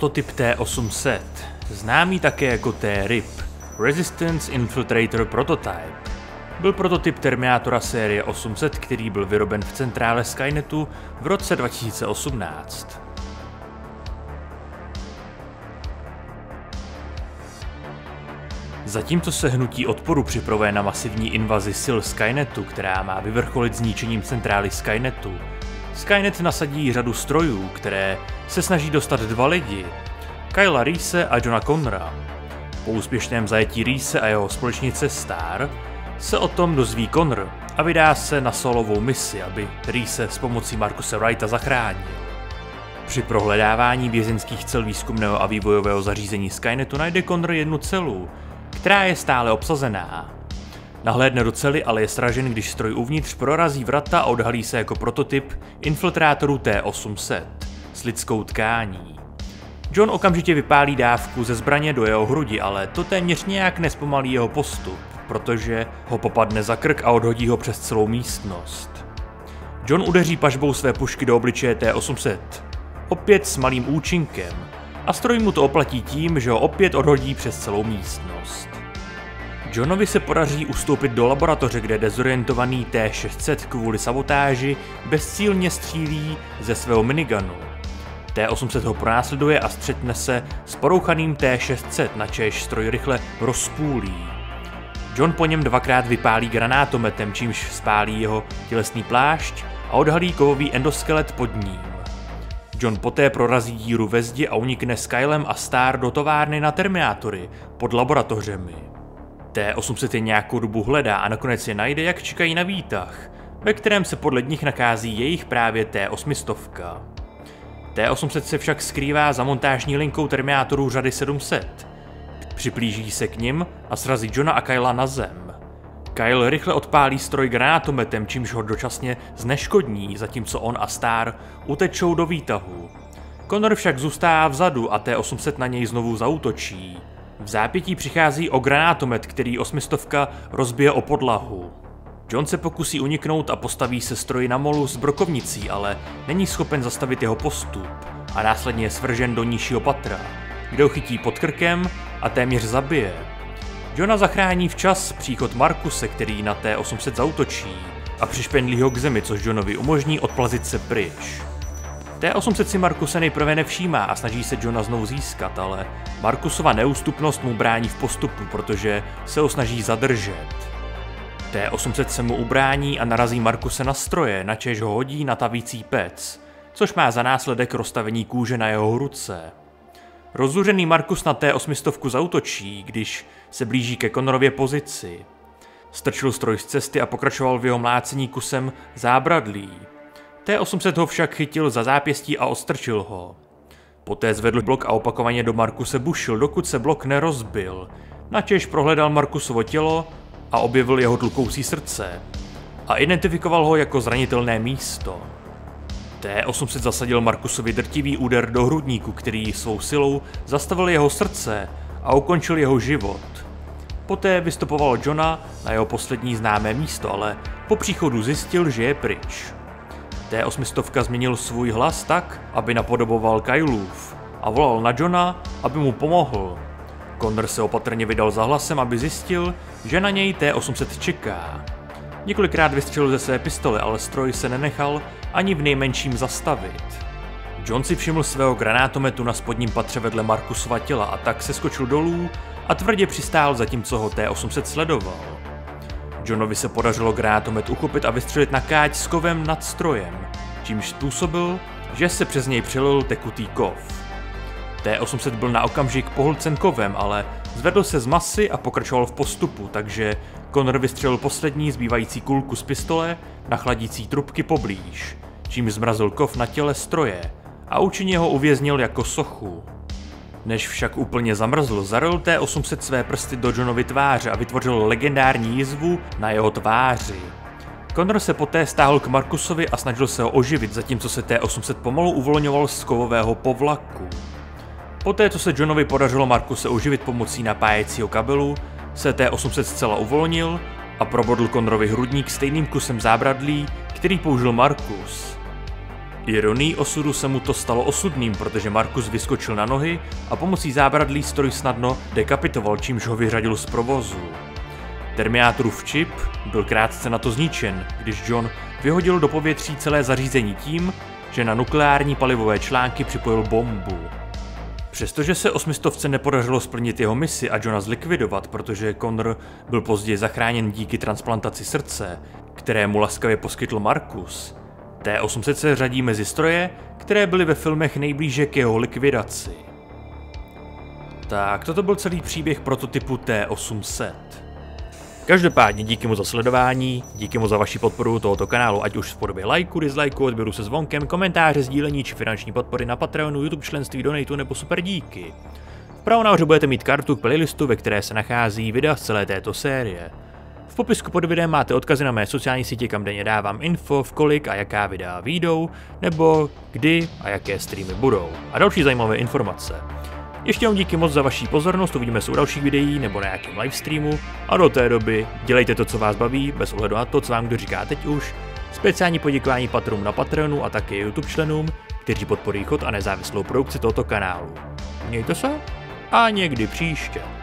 prototyp T-800, známý také jako T-RIP, Resistance Infiltrator Prototype. Byl prototyp Terminátora série 800, který byl vyroben v centrále Skynetu v roce 2018. Zatímco se hnutí odporu připravuje na masivní invazi sil Skynetu, která má vyvrcholit zničením centrály Skynetu, Skynet nasadí řadu strojů, které se snaží dostat dva lidi, Kylea Reese a Johna Connora. Po úspěšném zajetí Reese a jeho společnice Star se o tom dozví Connor a vydá se na solovou misi, aby Reese s pomocí Marcuse Wrighta zachránil. Při prohledávání vězeňských cel výzkumného a vývojového zařízení Skynetu najde Connor jednu celu, která je stále obsazená. Nahlédne do cely, ale je sražen, když stroj uvnitř prorazí vrata a odhalí se jako prototyp infiltrátoru T-800 s lidskou tkání. John okamžitě vypálí dávku ze zbraně do jeho hrudi, ale to téměř nějak nespomalí jeho postup, protože ho popadne za krk a odhodí ho přes celou místnost. John udeří pažbou své pušky do obličeje T-800, opět s malým účinkem, a stroj mu to oplatí tím, že ho opět odhodí přes celou místnost. Johnovi se podaří ustoupit do laboratoře, kde dezorientovaný T-600 kvůli sabotáži bezcílně střílí ze svého minigunu. T-800 ho pronásleduje a střetne se s porouchaným T-600, načež stroj rychle rozpůlí. John po něm dvakrát vypálí granátometem, čímž spálí jeho tělesný plášť a odhalí kovový endoskelet pod ním. John poté prorazí díru ve zdi a unikne s Kylem a Star do továrny na Terminátory pod laboratořemi. T-800 je nějakou dobu hledá a nakonec je najde, jak čekají na výtah, ve kterém se podle nich nachází jejich právě T-800. T-800 se však skrývá za montážní linkou Terminátorů řady 700. Připlíží se k nim a srazí Johna a Kylea na zem. Kyle rychle odpálí stroj granátometem, čímž ho dočasně zneškodní, zatímco on a Star utečou do výtahu. Connor však zůstává vzadu a T-800 na něj znovu zaútočí. V zápětí přichází o granátomet, který 800 rozbije o podlahu. John se pokusí uniknout a postaví se stroji na molu s brokovnicí, ale není schopen zastavit jeho postup a následně je svržen do nižšího patra, kde ho chytí pod krkem a téměř zabije. Johna zachrání včas příchod Marcuse, který na T-800 zaútočí a přišpendlí ho k zemi, což Johnovi umožní odplazit se pryč. T-800 si Marcuse nejprve nevšímá a snaží se Johna znovu získat, ale Marcusova neústupnost mu brání v postupu, protože se ho snaží zadržet. T-800 se mu ubrání a narazí Marcuse na stroje, načež ho hodí na tavící pec, což má za následek roztavení kůže na jeho ruce. Rozzuřený Marcus na T-800 zaútočí, když se blíží ke Connorově pozici. Strčil stroj z cesty a pokračoval v jeho mlácení kusem zábradlí. T-800 ho však chytil za zápěstí a odstrčil ho. Poté zvedl blok a opakovaně do Marcuse bušil, dokud se blok nerozbil, načež prohledal Marcusovo tělo a objevil jeho tlukoucí srdce a identifikoval ho jako zranitelné místo. T-800 zasadil Marcusovi drtivý úder do hrudníku, který svou silou zastavil jeho srdce a ukončil jeho život. Poté vystopoval Johna na jeho poslední známé místo, ale po příchodu zjistil, že je pryč. T-800 změnil svůj hlas tak, aby napodoboval Kyleův a volal na Johna, aby mu pomohl. Connor se opatrně vydal za hlasem, aby zjistil, že na něj T-800 čeká. Několikrát vystřelil ze své pistole, ale stroj se nenechal ani v nejmenším zastavit. John si všiml svého granátometu na spodním patře vedle Marcusova těla a tak se skočil dolů a tvrdě přistál, zatímco ho T-800 sledoval. Johnovi se podařilo granátomet uchopit a vystřelit na káť s kovem nad strojem, čímž způsobil, že se přes něj přelil tekutý kov. T-800 byl na okamžik pohlcen kovem, ale zvedl se z masy a pokračoval v postupu, takže Connor vystřelil poslední zbývající kulku z pistole na chladící trubky poblíž, čím zmrazil kov na těle stroje a účinně ho uvěznil jako sochu. Než však úplně zamrzl, zaril T-800 své prsty do Johnovy tváře a vytvořil legendární jizvu na jeho tváři. Connor se poté stáhl k Marcusovi a snažil se ho oživit, zatímco se T-800 pomalu uvolňoval z kovového povlaku. Poté, co se Johnovi podařilo Marcuse oživit pomocí napájecího kabelu, se T-800 zcela uvolnil a probodl Connorovi hrudník stejným kusem zábradlí, který použil Marcus. Ironií osudu se mu to stalo osudným, protože Marcus vyskočil na nohy a pomocí zábradlí stroj snadno dekapitoval, čímž ho vyřadil z provozu. Terminátorův čip byl krátce na to zničen, když John vyhodil do povětří celé zařízení tím, že na nukleární palivové články připojil bombu. Přestože se 800 nepodařilo splnit jeho misi a Johna zlikvidovat, protože Connor byl později zachráněn díky transplantaci srdce, které mu laskavě poskytl Marcus, T-800 se řadí mezi stroje, které byly ve filmech nejblíže k jeho likvidaci. Tak toto byl celý příběh prototypu T-800. Každopádně díky mu za sledování, díky mu za vaši podporu tohoto kanálu, ať už v podobě lajku, dislajku, odběru se zvonkem, komentáře, sdílení či finanční podpory na Patreonu, YouTube členství, donatu nebo super díky. Vpravo nahoře budete mít kartu k playlistu, ve které se nachází videa z celé této série. V popisku pod videem máte odkazy na mé sociální sítě, kam denně dávám info, v kolik a jaká videa vyjdou, nebo kdy a jaké streamy budou, a další zajímavé informace. Ještě jednou díky moc za vaši pozornost, uvidíme se u dalších videí nebo na nějakém livestreamu a do té doby dělejte to, co vás baví, bez ohledu na to, co vám kdo říká teď už. Speciální poděkování patronům na Patreonu a také YouTube členům, kteří podporují chod a nezávislou produkci tohoto kanálu. Mějte se a někdy příště.